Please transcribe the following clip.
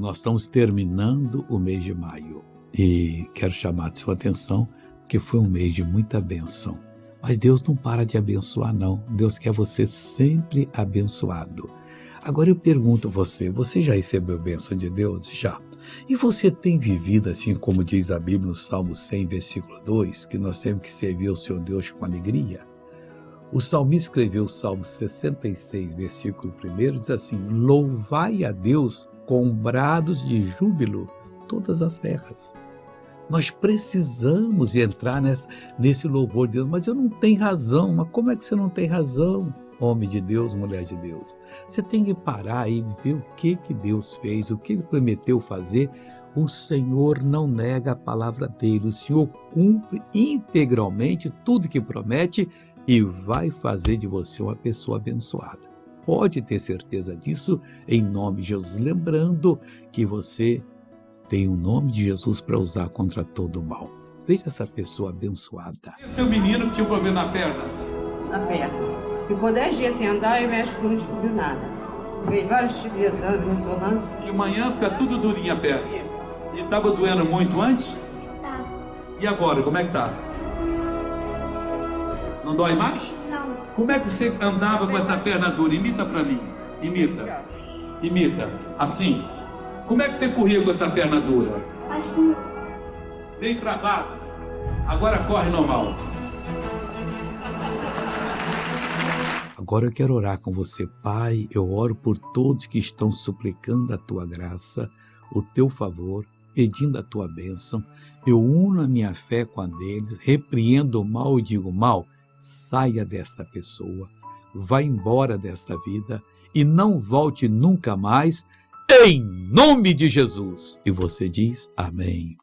nós estamos terminando o mês de maio e quero chamar a sua atenção porque foi um mês de muita bênção. Mas Deus não para de abençoar, não. Deus quer você sempre abençoado. Agora eu pergunto a você, você já recebeu a bênção de Deus? Já. E você tem vivido assim como diz a Bíblia no Salmo 100, versículo 2, que nós temos que servir ao Senhor Deus com alegria? O salmista escreveu o Salmo 66, versículo 1, diz assim: louvai a Deus com brados de júbilo todas as terras. Nós precisamos entrar nesse louvor de Deus, mas eu não tenho razão. Mas como é que você não tem razão, homem de Deus, mulher de Deus? Você tem que parar e ver o que Deus fez, o que Ele prometeu fazer. O Senhor não nega a palavra dEle, o Senhor cumpre integralmente tudo que promete e vai fazer de você uma pessoa abençoada. Pode ter certeza disso, em nome de Jesus. Lembrando que você tem o nome de Jesus para usar contra todo o mal. Veja essa pessoa abençoada. Esse é o menino que tinha um problema na perna? Na perna. Ficou 10 dias sem andar e o médico não descobriu nada. Fez vários tipos de exame, ressonância. De manhã fica tudo durinho a perna. E estava doendo muito antes? Tá. E agora, como é que tá? Não dói mais? Não. Como é que você andava com essa perna dura? Imita para mim. Imita. Imita. Assim. Como é que você corria com essa perna dura? Assim. Bem travado. Agora corre normal. Agora eu quero orar com você, Pai. Eu oro por todos que estão suplicando a Tua graça, o Teu favor, pedindo a Tua bênção. Eu uno a minha fé com a deles, repreendo o mal e digo: mal, saia desta pessoa, vá embora desta vida e não volte nunca mais, em nome de Jesus. E você diz amém.